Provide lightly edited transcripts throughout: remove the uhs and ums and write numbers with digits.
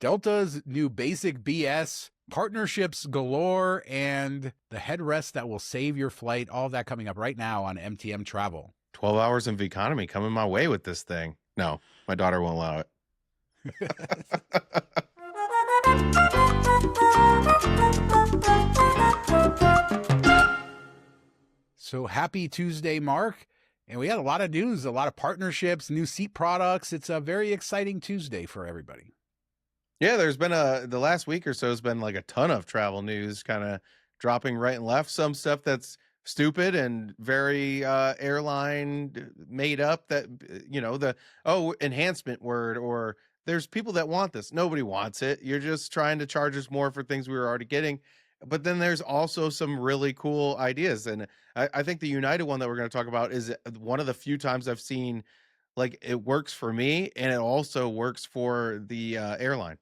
Delta's new basic BS, partnerships galore, and the headrest that will save your flight. All of that coming up right now on MTM Travel. 12 hours of economy coming my way with this thing. No, my daughter won't allow it. So happy Tuesday, Mark. And we had a lot of news, a lot of partnerships, new seat products. It's a very exciting Tuesday for everybody. Yeah, there's been the last week or so has been like a ton of travel news kind of dropping right and left. Some stuff that's stupid and very airline made up, that the enhancement word, or there's people that want this. Nobody wants it. You're just trying to charge us more for things we were already getting. But then there's also some really cool ideas. And I think the United one that we're going to talk about is one of the few times I've seen like it works for me and it also works for the airline.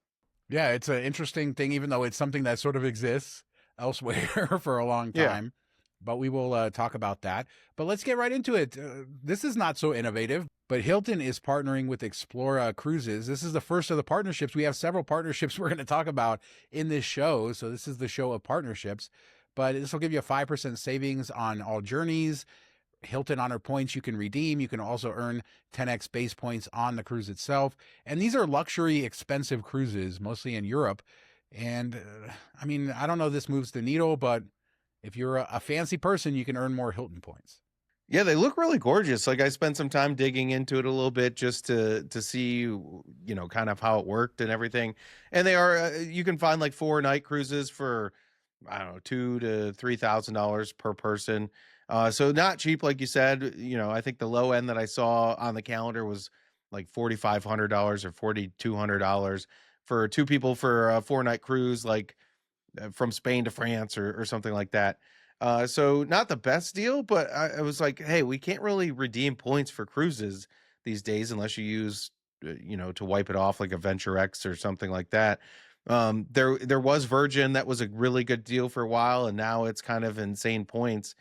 Yeah, it's an interesting thing, even though it's something that sort of exists elsewhere for a long time. Yeah. But we will talk about that. But let's get right into it. This is not so innovative, but Hilton is partnering with Explora Cruises. This is the first of the partnerships. We have several partnerships we're going to talk about in this show. So this is the show of partnerships. But this will give you a 5% savings on all journeys. Hilton Honor points you can redeem. You can also earn 10x base points on the cruise itself. And these are luxury, expensive cruises, mostly in Europe. And I mean, I don't know if this moves the needle, but if you're a fancy person, you can earn more Hilton points. Yeah, they look really gorgeous. Like I spent some time digging into it a little bit just to see, kind of how it worked and everything. And they are, you can find like 4-night cruises for, I don't know, $2,000 to $3,000 per person. So not cheap, like you said. I think the low end that I saw on the calendar was like $4,500 or $4,200 for two people for a 4-night cruise, like from Spain to France or something like that. So not the best deal, but I was like, hey, we can't really redeem points for cruises these days unless you use, to wipe it off like a Venture X or something like that. There was Virgin that was a really good deal for a while, and now it's kind of insane points.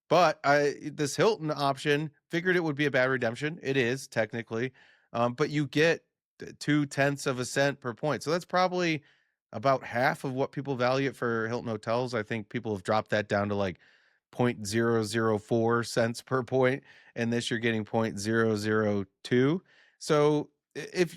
But this Hilton option, figured it would be a bad redemption. It is technically, but you get 0.2 of a cent per point. So that's probably about half of what people value it for Hilton hotels. I think people have dropped that down to like 0.004 cents per point, and this you're getting 0.002. So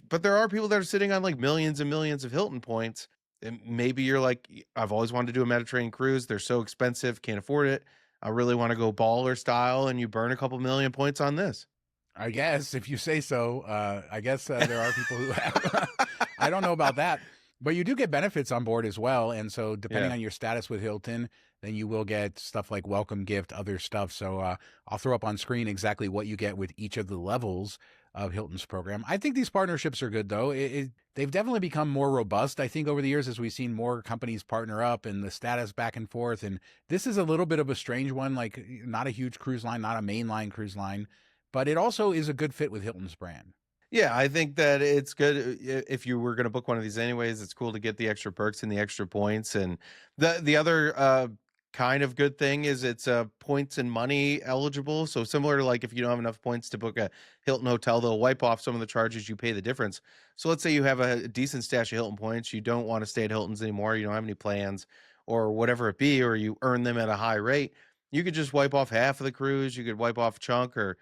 but there are people that are sitting on like millions and millions of Hilton points, and maybe you're like, I've always wanted to do a Mediterranean cruise. They're so expensive, can't afford it. I really want to go baller style, and you burn a couple million points on this. I guess, if you say so. I guess there are people who have. I don't know about that. But you do get benefits on board as well. And so depending on your status with Hilton, then you will get stuff like welcome gift, other stuff. So I'll throw up on screen exactly what you get with each of the levels of Hilton's program. I think these partnerships are good, though. They've definitely become more robust, I think, over the years as we've seen more companies partner up and the status back and forth. And this is a little bit of a strange one, like not a huge cruise line, not a mainline cruise line, but it also is a good fit with Hilton's brand. Yeah, I think that it's good if you were going to book one of these anyways. It's cool to get the extra perks and the extra points. And the other kind of good thing is it's points and money eligible. So similar to like if you don't have enough points to book a Hilton hotel, they'll wipe off some of the charges, you pay the difference. So let's say you have a decent stash of Hilton points, you don't want to stay at Hilton's anymore, you don't have any plans or whatever it be, or you earn them at a high rate. You could just wipe off half of the cruise, you could wipe off a chunk, or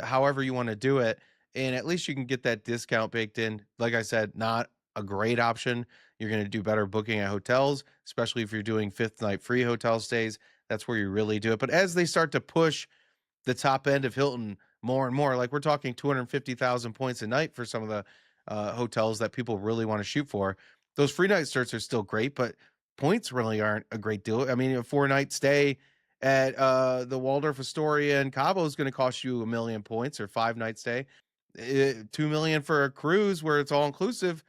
however you want to do it. And at least you can get that discount baked in. Like I said, not a great option. You're going to do better booking at hotels, especially if you're doing 5th night free hotel stays. That's where you really do it. But as they start to push the top end of Hilton more and more, like we're talking 250,000 points a night for some of the hotels that people really want to shoot for. Those free night starts are still great, but points really aren't a great deal. I mean, a 4-night stay at the Waldorf Astoria in Cabo is going to cost you 1 million points, or 5-night stay. 2 million for a cruise where it's all inclusive.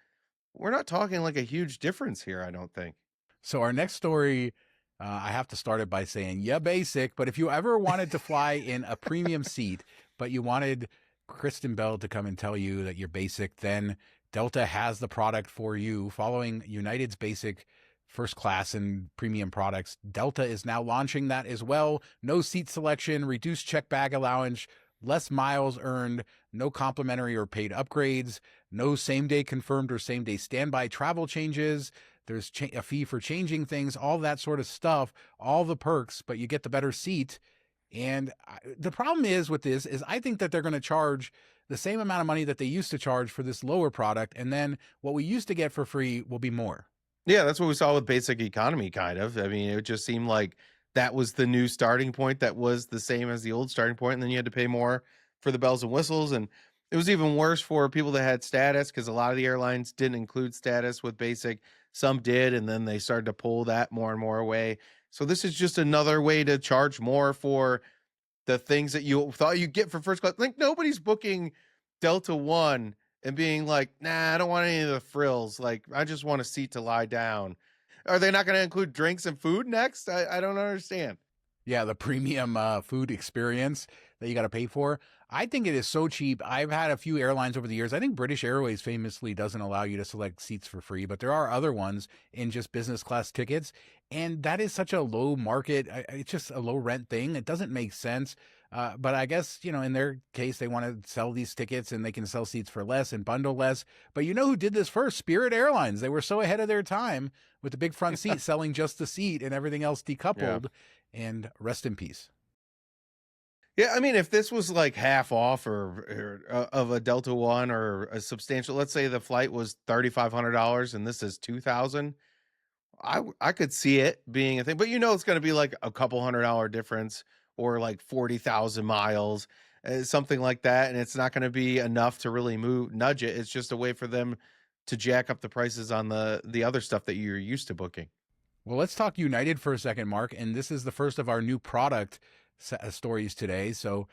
We're not talking like a huge difference here, I don't think. So our next story, I have to start it by saying, yeah, basic. But if you ever wanted to fly in a premium seat, but you wanted Kristen Bell to come and tell you that you're basic, then Delta has the product for you. Following United's basic first class and premium products, Delta is now launching that as well. No seat selection, reduced check bag allowance, less miles earned, no complimentary or paid upgrades, no same-day confirmed or same-day standby travel changes. There's a fee for changing things, all that sort of stuff, all the perks, but you get the better seat. And the problem is with this is I think that they're going to charge the same amount of money that they used to charge for this lower product. And then what we used to get for free will be more. Yeah, that's what we saw with basic economy, kind of. I mean, it just seemed like that was the new starting point that was the same as the old starting point, and then you had to pay more for the bells and whistles. And it was even worse for people that had status, because a lot of the airlines didn't include status with basic. Some did, and then they started to pull that more and more away. So this is just another way to charge more for the things that you thought you'd get for first class. Like, nobody's booking Delta One and being like, nah, I don't want any of the frills. Like, I just want a seat to lie down. Are they not going to include drinks and food next? I don't understand. Yeah, the premium food experience that you got to pay for. I think it is so cheap. I've had a few airlines over the years. I think British Airways famously doesn't allow you to select seats for free, but there are other ones in just business class tickets. And that is such a low market. It's just a low rent thing. It doesn't make sense. But I guess, in their case, they want to sell these tickets and they can sell seats for less and bundle less. But you know who did this first? Spirit Airlines. They were so ahead of their time with the big front seat, selling just the seat and everything else decoupled. Yeah. And rest in peace. Yeah, I mean, if this was like half off or of a Delta One or a substantial, let's say the flight was $3,500 and this is $2,000, I could see it being a thing. But it's going to be like a couple $100 difference or like 40,000 miles, something like that, and it's not going to be enough to really nudge it. It's just a way for them to jack up the prices on the other stuff that you're used to booking. Well, let's talk United for a second, Mark. And this is the first of our new product stories today. So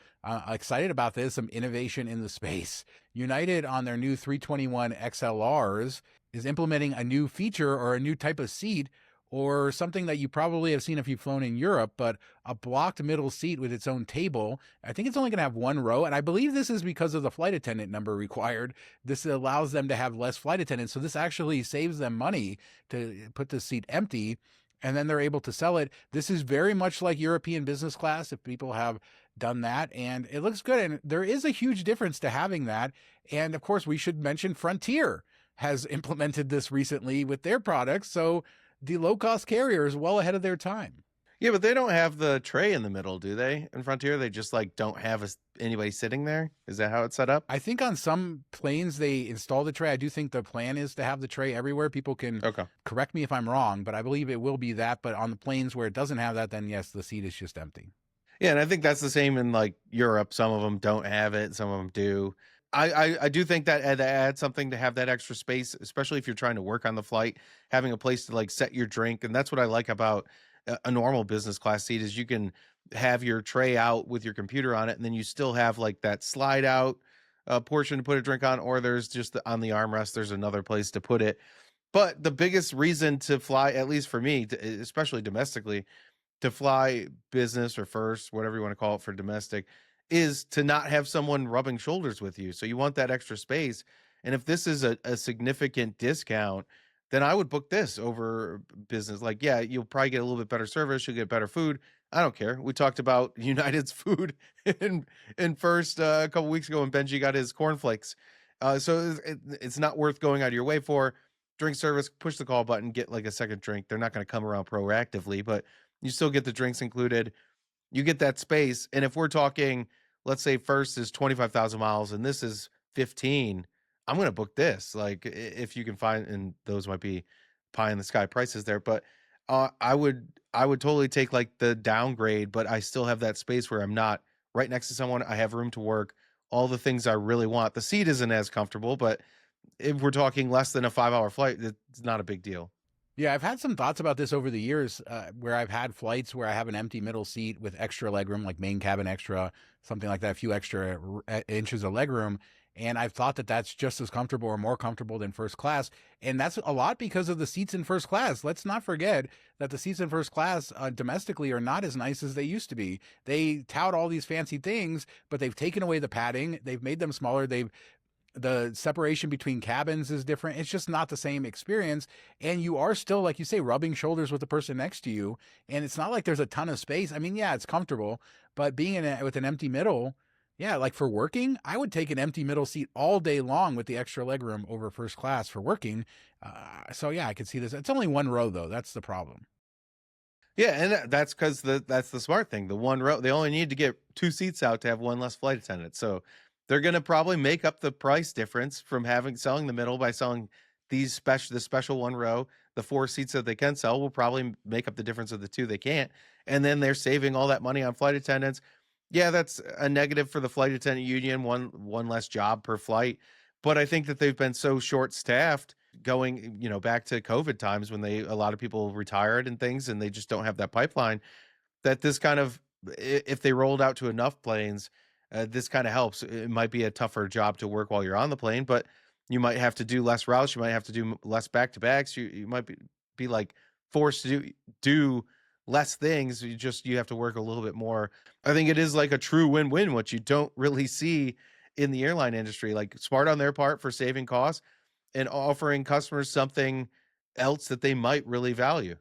excited about this, some innovation in the space. United on their new 321 XLRs is implementing a new feature or a new type of seat, or something that you probably have seen if you've flown in Europe, but a blocked middle seat with its own table. I think it's only going to have one row, and I believe this is because of the flight attendant number required. This allows them to have less flight attendants, so this actually saves them money to put the seat empty, and then they're able to sell it. This is very much like European business class, if people have done that, and it looks good, and there is a huge difference to having that. And of course, we should mention Frontier has implemented this recently with their products, so the low-cost carrier is well ahead of their time. Yeah, but they don't have the tray in the middle, do they? In Frontier, they just don't have anybody sitting there. Is that how it's set up? I think on some planes they install the tray. I do think the plan is to have the tray everywhere. People can correct me if I'm wrong, but I believe it will be that. But on the planes where it doesn't have that, then yes, the seat is just empty. Yeah, and I think that's the same in Europe. Some of them don't have it, some of them do. I do think that adds something to have that extra space, especially if you're trying to work on the flight, having a place to set your drink. And that's what I like about a normal business class seat is you can have your tray out with your computer on it, and then you still have that slide out portion to put a drink on, or there's just on the armrest, there's another place to put it. But the biggest reason to fly, at least for me, especially domestically, to fly business or first, whatever you want to call it for domestic, is to not have someone rubbing shoulders with you. So you want that extra space. And if this is a significant discount, then I would book this over business. Yeah, you'll probably get a little bit better service. You'll get better food. I don't care. We talked about United's food in first a couple weeks ago when Benji got his cornflakes. So it's not worth going out of your way for. Drink service, push the call button, get a second drink. They're not going to come around proactively, but you still get the drinks included. You get that space. And if we're talking, let's say first is 25,000 miles and this is 15, I'm going to book this. If you can find, and those might be pie in the sky prices there, but I would totally take the downgrade, but I still have that space where I'm not right next to someone. I have room to work, all the things I really want. The seat isn't as comfortable, but if we're talking less than a 5-hour flight, it's not a big deal. Yeah, I've had some thoughts about this over the years where I've had flights where I have an empty middle seat with extra legroom, like main cabin extra, something like that, a few extra inches of legroom. And I've thought that that's just as comfortable or more comfortable than first class. And that's a lot because of the seats in first class. Let's not forget that the seats in first class domestically are not as nice as they used to be. They tout all these fancy things, but they've taken away the padding. They've made them smaller. The separation between cabins is different. It's just not the same experience. And you are still, like you say, rubbing shoulders with the person next to you. And it's not like there's a ton of space. I mean, yeah, it's comfortable, but being with an empty middle, Yeah, like for working, I would take an empty middle seat all day long with the extra legroom over first class for working. So yeah, I could see this. It's only one row though. That's the problem. Yeah, and that's because that's the smart thing. The one row, they only need to get 2 seats out to have one less flight attendant. So they're going to probably make up the price difference from selling the middle by selling the special one row. The 4 seats that they can sell will probably make up the difference of the two they can't. And then they're saving all that money on flight attendants. Yeah, that's a negative for the flight attendant union, one less job per flight. But I think that they've been so short staffed going, back to COVID times when a lot of people retired and things, and they just don't have that pipeline, that this kind of, if they rolled out to enough planes, this kind of helps. It might be a tougher job to work while you're on the plane, but you might have to do less routes. You might have to do less back-to-backs. You might be like forced to do less things. You have to work a little bit more. I think it is like a true win-win, which you don't really see in the airline industry. Like, smart on their part for saving costs and offering customers something else that they might really value.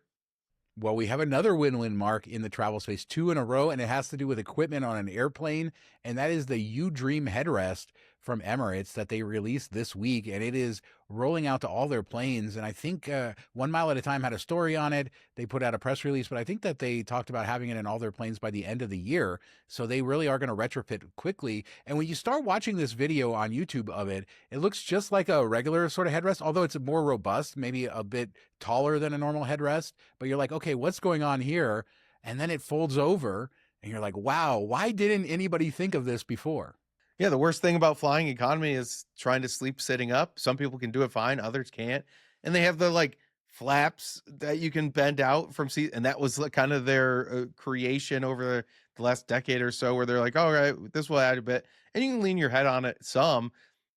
Well, we have another win-win, Mark, in the travel space, 2 in a row, and it has to do with equipment on an airplane, and that is the UDream headrest from Emirates that they released this week, and it is rolling out to all their planes. And I think 1 Mile at a Time had a story on it. They put out a press release, but I think that they talked about having it in all their planes by the end of the year. So they really are going to retrofit quickly. And when you start watching this video on YouTube of it, it looks just like a regular sort of headrest, although it's more robust, maybe a bit taller than a normal headrest. But you're like, okay, what's going on here? And then it folds over, and you're like, wow, why didn't anybody think of this before? Yeah, the worst thing about flying economy is trying to sleep sitting up. Some people can do it fine, others can't. And they have the like flaps that you can bend out from seat, and that was like kind of their creation over the last decade or so, where they're like, all right, this will add a bit, and you can lean your head on it some,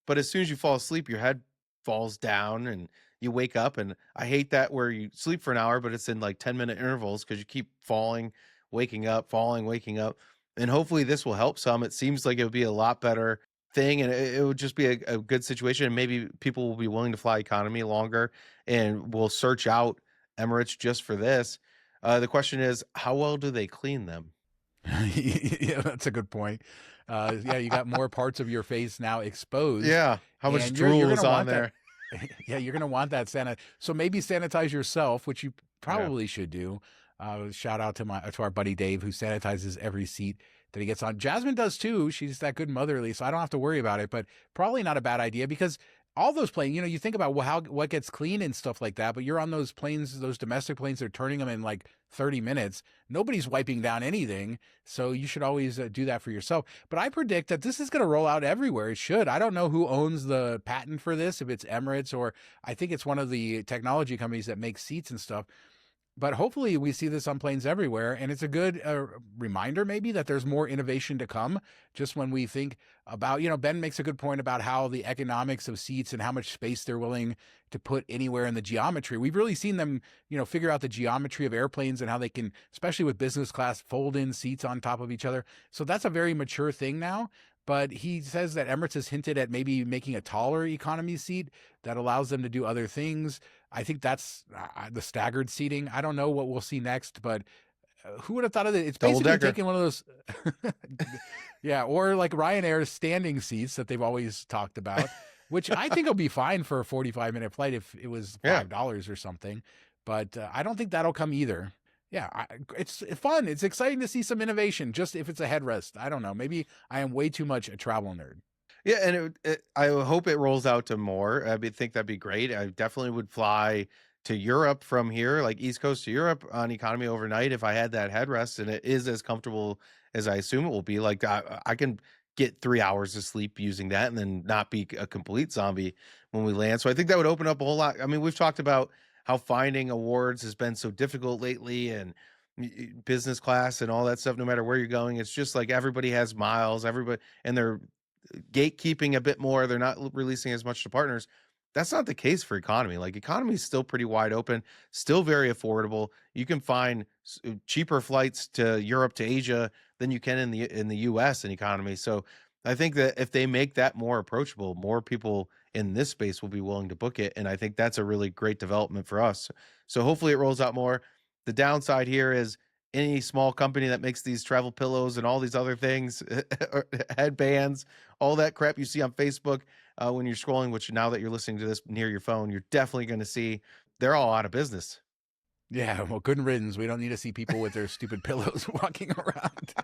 but as soon as you fall asleep, your head falls down and you wake up. And I hate that where you sleep for an hour, but it's in like 10-minute intervals because you keep falling, waking up, falling, waking up. And hopefully this will help some. It seems like it would be a lot better thing, and it would just be a good situation. And maybe people will be willing to fly economy longer and will search out Emirates just for this. The question is, how well do they clean them? Yeah, that's a good point. Yeah, you got more parts of your face now exposed, Yeah. How much and you're drool going is to on want that. there? Yeah, you're going to want that So maybe sanitize yourself, which you Yeah. probably should do. Shout out to our buddy Dave, who sanitizes every seat that he gets on. Jasmine does too. She's that good motherly, so I don't have to worry about it. But probably not a bad idea, because all those planes, you think about what gets clean and stuff like that, but you're on those planes, those domestic planes, they're turning them in like 30 minutes. Nobody's wiping down anything, so you should always do that for yourself. But I predict that this is going to roll out everywhere. It should. I don't know who owns the patent for this, if it's Emirates, or I think it's one of the technology companies that make seats and stuff. But hopefully we see this on planes everywhere, and it's a good reminder maybe that there's more innovation to come. Just when we think about, Ben makes a good point about how the economics of seats and how much space they're willing to put anywhere in the geometry. We've really seen them, figure out the geometry of airplanes and how they can, especially with business class, fold in seats on top of each other. So that's a very mature thing now. But he says that Emirates has hinted at maybe making a taller economy seat that allows them to do other things. I think that's the staggered seating. I don't know what we'll see next, but who would have thought of it? It's Double basically decker. taking one of those, yeah, or like Ryanair's standing seats that they've always talked about, which I think will be fine for a 45-minute flight if it was Yeah. $5 or something. But I don't think that'll come either. Yeah, it's fun. It's exciting to see some innovation, just if it's a headrest. I don't know. Maybe I am way too much a travel nerd. Yeah, and I hope it rolls out to more. Think that'd be great. I definitely would fly to Europe from here, like East Coast to Europe on economy overnight if I had that headrest, and it is as comfortable as I assume it will be. Like I can get 3 hours of sleep using that, and then not be a complete zombie when we land. So I think that would open up a whole lot. I mean, we've talked about how finding awards has been so difficult lately, and business class and all that stuff. No matter where you're going, it's just like everybody has miles. Everybody, and they're gatekeeping a bit more. They're not releasing as much to partners. That's not the case for economy. Like, economy is still pretty wide open, still very affordable. You can find cheaper flights to Europe, to Asia than you can in the US in economy. So I think that if they make that more approachable, more people in this space will be willing to book it. And I think that's a really great development for us. So hopefully it rolls out more. The downside here is any small company that makes these travel pillows and all these other things, headbands, all that crap you see on Facebook when you're scrolling, which now that you're listening to this near your phone, you're definitely going to see they're all out of business. Yeah, well, good riddance. We don't need to see people with their stupid pillows walking around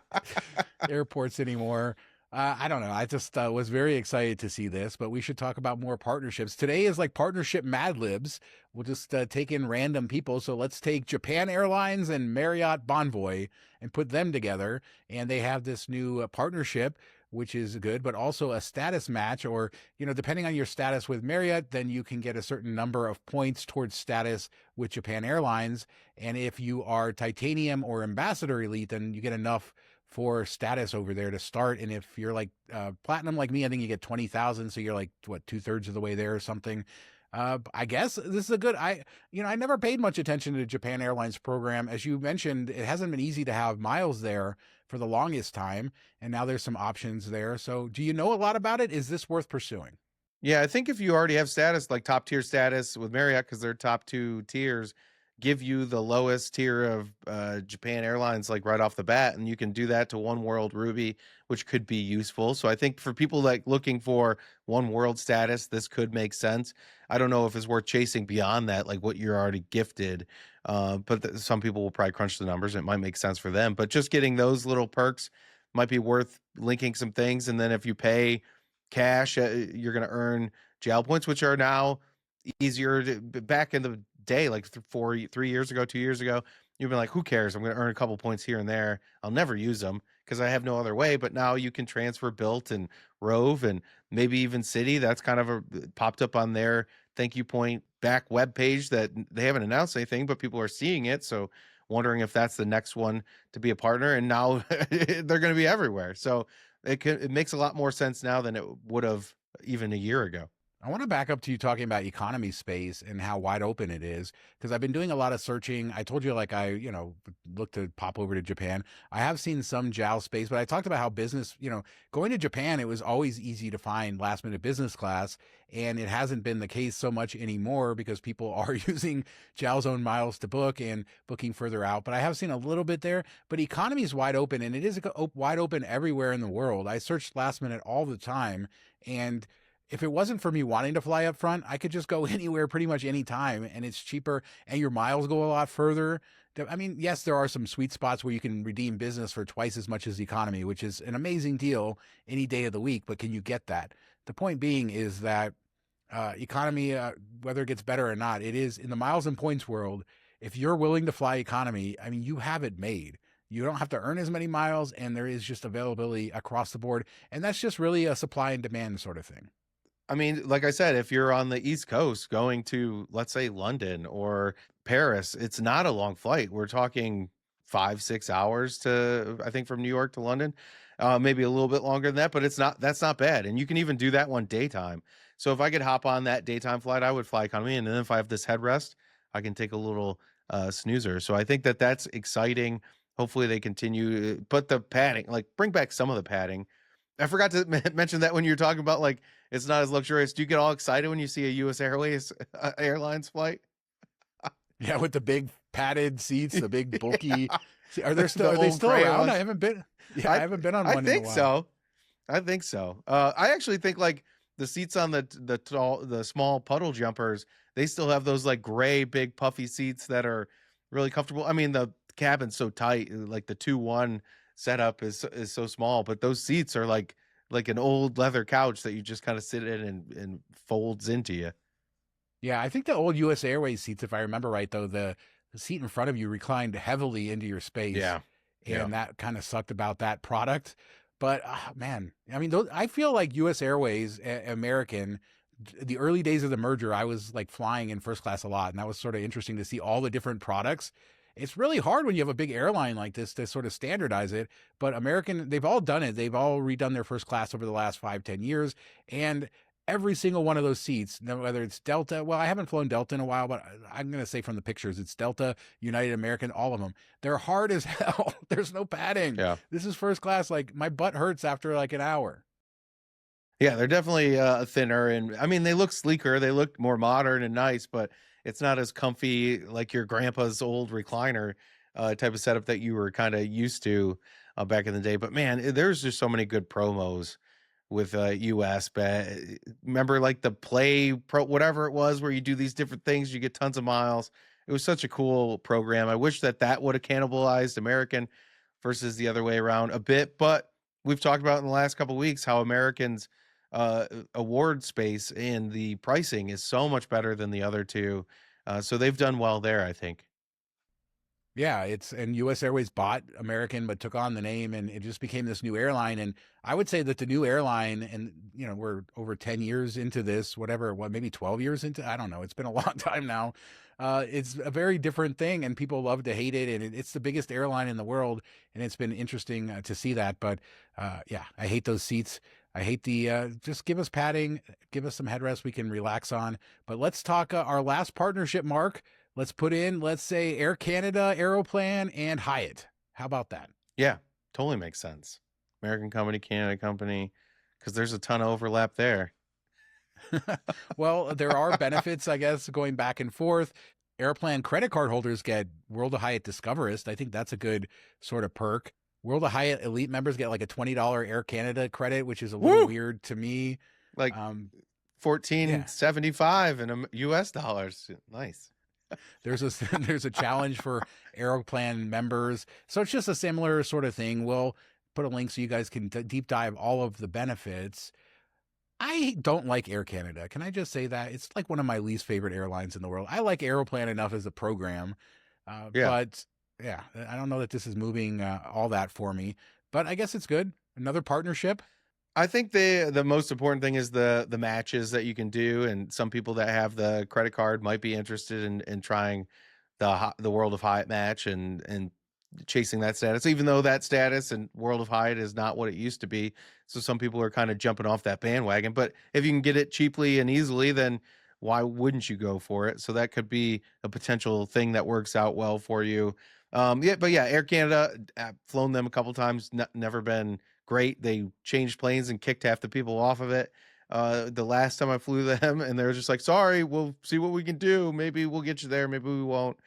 airports anymore. I don't know. I just was very excited to see this, but we should talk about more partnerships. Today is like partnership madlibs. We'll just take in random people. So let's take Japan Airlines and Marriott Bonvoy and put them together. And they have this new partnership, which is good, but also a status match, or, depending on your status with Marriott, then you can get a certain number of points towards status with Japan Airlines. And if you are titanium or ambassador elite, then you get enough for status over there to start. And if you're like platinum like me, I think you get 20,000. So you're like, what, 2/3 of the way there or something. I guess this is a good, I never paid much attention to Japan Airlines program. As you mentioned, it hasn't been easy to have miles there for the longest time. And now there's some options there. So do you know a lot about it? Is this worth pursuing? Yeah, I think if you already have status, like top tier status with Marriott, because their top 2 tiers give you the lowest tier of Japan Airlines, like right off the bat, and you can do that to One World Ruby, which could be useful. So I think for people like looking for One World status, this could make sense. I don't know if it's worth chasing beyond that, like what you're already gifted. But some people will probably crunch the numbers. And it might make sense for them. But just getting those little perks might be worth linking some things. And then if you pay cash, you're going to earn JAL points, which are now easier back in the day, like 3 years ago, 2 years ago, you've been like, who cares? I'm going to earn a couple points here and there. I'll never use them because I have no other way. But now you can transfer Built and Rove and maybe even City. That's kind of popped up on their thank you point back web page that they haven't announced anything, but people are seeing it. So wondering if that's the next one to be a partner. And now they're going to be everywhere. So it makes a lot more sense now than it would have even a year ago. I want to back up to you talking about economy space and how wide open it is, because I've been doing a lot of searching. I told you, like, I, look to pop over to Japan. I have seen some JAL space, but I talked about how business, going to Japan, it was always easy to find last minute business class. And it hasn't been the case so much anymore because people are using JAL's own miles to book and booking further out. But I have seen a little bit there, but economy is wide open, and it is wide open everywhere in the world. I searched last minute all the time, and if it wasn't for me wanting to fly up front, I could just go anywhere pretty much any time, and it's cheaper and your miles go a lot further. I mean, yes, there are some sweet spots where you can redeem business for twice as much as economy, which is an amazing deal any day of the week, but can you get that? The point being is that economy, whether it gets better or not, it is in the miles and points world. If you're willing to fly economy, I mean, you have it made. You don't have to earn as many miles, and there is just availability across the board. And that's just really a supply and demand sort of thing. I mean, like I said, if you're on the East Coast going to, let's say, London or Paris, it's not a long flight. We're talking 5-6 hours to, I think, from New York to London, maybe a little bit longer than that, but that's not bad. And you can even do that one daytime. So if I could hop on that daytime flight, I would fly economy. And then if I have this headrest, I can take a little snoozer. So I think that's exciting. Hopefully they continue to put the padding, like bring back some of the padding. I forgot to mention that when you're talking about like it's not as luxurious. Do you get all excited when you see a U.S. Airways Airlines flight? Yeah, with the big padded seats, the big bulky. Yeah. Are they still around? I haven't been. Yeah, I haven't been on one. I think so. I think so. I actually think like the seats on the small puddle jumpers, they still have those like gray big puffy seats that are really comfortable. I mean, the cabin's so tight, like the 2-1 setup is so small, but those seats are like an old leather couch that you just kind of sit in and folds into you. Yeah, I think the old U.S. Airways seats, if I remember right, though, the seat in front of you reclined heavily into your space. Yeah. And that kind of sucked about that product. But man, I mean, I feel like U.S. Airways, American, the early days of the merger, I was like flying in first class a lot. And that was sort of interesting to see all the different products. It's really hard when you have a big airline like this to sort of standardize it. But American, they've all done it. They've all redone their first class over the last 5-10 years. And every single one of those seats, whether it's Delta, well, I haven't flown Delta in a while, but I'm going to say from the pictures, it's Delta, United, American, all of them. They're hard as hell. There's no padding. Yeah. This is first class. Like my butt hurts after like an hour. Yeah, they're definitely thinner. And I mean, they look sleeker. They look more modern and nice, but it's not as comfy like your grandpa's old recliner type of setup that you were kind of used to back in the day. But man, there's just so many good promos with US. Remember like the Play Pro, whatever it was, where you do these different things, you get tons of miles. It was such a cool program. I wish that would have cannibalized American versus the other way around a bit, but we've talked about in the last couple of weeks how Americans award space and the pricing is so much better than the other two. So they've done well there, I think. Yeah, and US Airways bought American but took on the name and it just became this new airline. And I would say that the new airline, and we're over 10 years into this, whatever, maybe 12 years into, I don't know. It's been a long time now. It's a very different thing and people love to hate it. And it's the biggest airline in the world. And it's been interesting to see that. But yeah, I hate those seats. I hate just give us padding, give us some headrest we can relax on. But let's talk our last partnership, Mark. Let's put in, let's say, Air Canada Aeroplan and Hyatt. How about that? Yeah, totally makes sense. American company, Canada company, because there's a ton of overlap there. Well, there are benefits, I guess, going back and forth. Airplan credit card holders get World of Hyatt Discoverist. I think that's a good sort of perk. World of Hyatt Elite members get like a $20 Air Canada credit, which is a little weird to me. Like $14.75 in US dollars. Nice. There's a challenge for Aeroplan members. So it's just a similar sort of thing. We'll put a link so you guys can deep dive all of the benefits. I don't like Air Canada. Can I just say that? It's like one of my least favorite airlines in the world. I like Aeroplan enough as a program. But yeah, I don't know that this is moving all that for me. But I guess it's good. Another partnership. I think the most important thing is the matches that you can do, and some people that have the credit card might be interested in trying the World of Hyatt match and chasing that status, even though that status and World of Hyatt is not what it used to be. So some people are kind of jumping off that bandwagon. But if you can get it cheaply and easily, then why wouldn't you go for it? So that could be a potential thing that works out well for you. But Air Canada, I've flown them a couple times, never been great. They changed planes and kicked half the people off of it. The last time I flew them, and they were just like, sorry, we'll see what we can do. Maybe we'll get you there. Maybe we won't.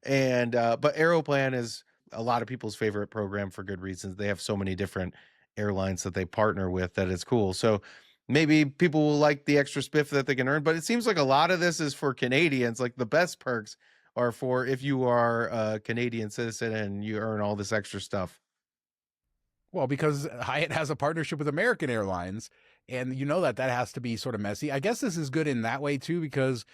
And, but Aeroplan is a lot of people's favorite program for good reasons. They have so many different airlines that they partner with that it's cool. So maybe people will like the extra spiff that they can earn, but it seems like a lot of this is for Canadians. Like the best perks are for if you are a Canadian citizen and you earn all this extra stuff. Well, because Hyatt has a partnership with American Airlines, and that has to be sort of messy. I guess this is good in that way too, because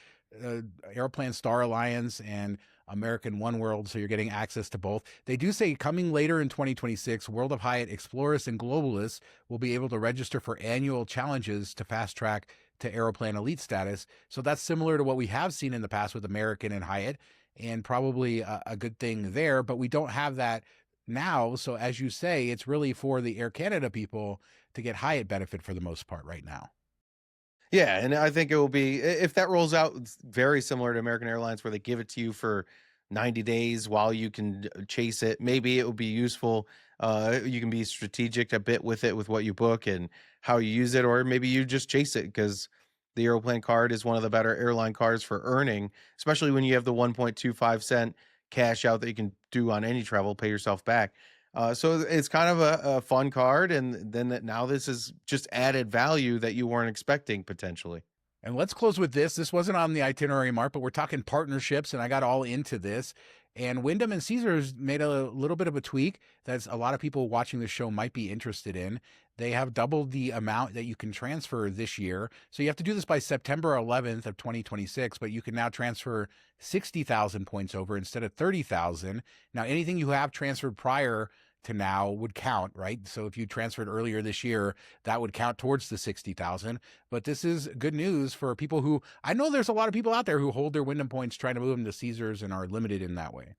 Airplane Star Alliance and American One World, so you're getting access to both. They do say coming later in 2026, World of Hyatt Explorers and Globalists will be able to register for annual challenges to fast track to Aeroplan Elite status. So that's similar to what we have seen in the past with American and Hyatt, and probably a good thing there, but we don't have that now. So as you say, it's really for the Air Canada people to get Hyatt benefit for the most part right now. Yeah, and I think it will be, if that rolls out, it's very similar to American Airlines where they give it to you for 90 days while you can chase it. Maybe it will be useful. You can be strategic a bit with it, with what you book and how you use it, or maybe you just chase it because the Aeroplan card is one of the better airline cards for earning, especially when you have the 1.25 cent cash out that you can do on any travel, pay yourself back. So it's kind of a fun card. And then now this is just added value that you weren't expecting potentially. And let's close with this. This wasn't on the itinerary, Mark, but we're talking partnerships, and I got all into this. And Wyndham and Caesars made a little bit of a tweak that a lot of people watching the show might be interested in. They have doubled the amount that you can transfer this year. So you have to do this by September 11th of 2026, but you can now transfer 60,000 points over instead of 30,000. Now, anything you have transferred prior to now would count, right? So if you transferred earlier this year, that would count towards the 60,000. But this is good news for people who, I know there's a lot of people out there who hold their Wyndham points trying to move them to Caesars and are limited in that way.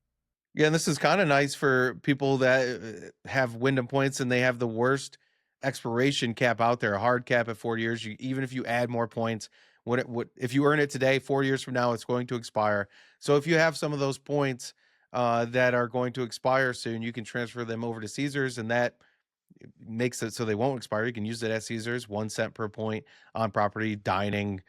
Yeah, and this is kind of nice for people that have Wyndham points and they have the worst expiration cap out there, a hard cap at 4 years. Even if you add more points, if you earn it today, 4 years from now, it's going to expire. So if you have some of those points that are going to expire soon, you can transfer them over to Caesars, and that makes it so they won't expire. You can use it at Caesars, 1 cent per point on property, dining,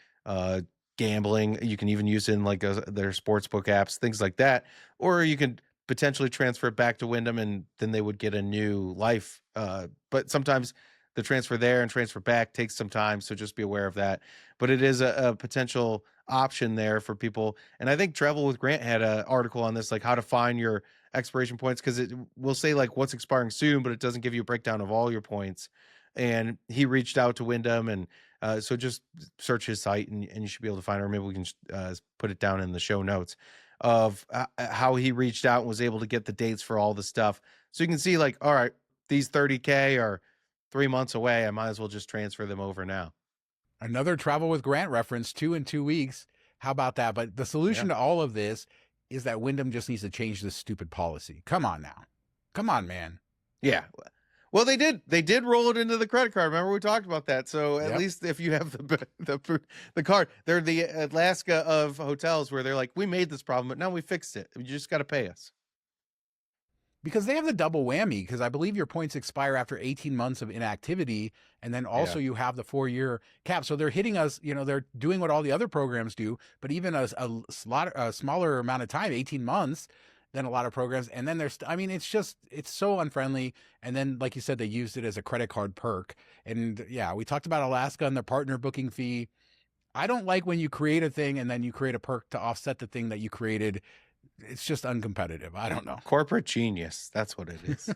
gambling. You can even use it in like their sportsbook apps, things like that. Or you can potentially transfer it back to Wyndham, and then they would get a new life. But sometimes the transfer there and transfer back takes some time, so just be aware of that. But it is a potential option there for people. And I think Travel with Grant had an article on this, like how to find your expiration points, because it will say like what's expiring soon, but it doesn't give you a breakdown of all your points. And he reached out to Wyndham, and so just search his site, and you should be able to find it. Or maybe we can put it down in the show notes of how he reached out and was able to get the dates for all the stuff. So you can see like, all right, these 30K are 3 months away. I might as well just transfer them over now. Another Travel with Grant reference, 2 in 2 weeks. How about that? But the solution to all of this is that Wyndham just needs to change this stupid policy. Come on now. Come on, man. Yeah. Well, they did roll it into the credit card. Remember we talked about that. So at least if you have the card, they're the Alaska of hotels, where they're like, we made this problem, but now we fixed it. You just got to pay us. Because they have the double whammy, because I believe your points expire after 18 months of inactivity. And then also you have the 4-year cap. So they're hitting us, they're doing what all the other programs do, but even a smaller amount of time, 18 months, than a lot of programs. And then it's so unfriendly. And then, like you said, they used it as a credit card perk. And yeah, we talked about Alaska and the partner booking fee. I don't like when you create a thing and then you create a perk to offset the thing that you created. It's just uncompetitive. I don't know. Corporate genius. That's what it is.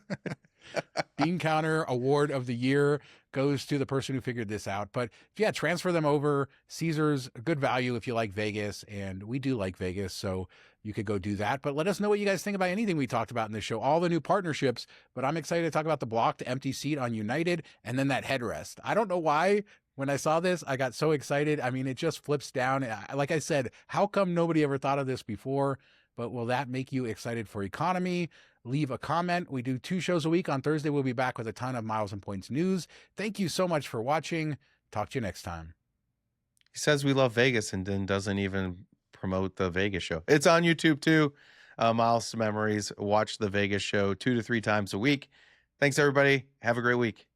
Bean Counter Award of the Year goes to the person who figured this out. But yeah, transfer them over. Caesars, good value if you like Vegas. And we do like Vegas, so you could go do that. But let us know what you guys think about anything we talked about in this show. All the new partnerships. But I'm excited to talk about the blocked empty seat on United and then that headrest. I don't know why. When I saw this, I got so excited. I mean, it just flips down. Like I said, how come nobody ever thought of this before? But will that make you excited for economy? Leave a comment. We do 2 shows a week. On Thursday, we'll be back with a ton of Miles and Points news. Thank you so much for watching. Talk to you next time. He says we love Vegas and then doesn't even promote the Vegas show. It's on YouTube too. Miles to Memories. Watch the Vegas show 2 to 3 times a week. Thanks, everybody. Have a great week.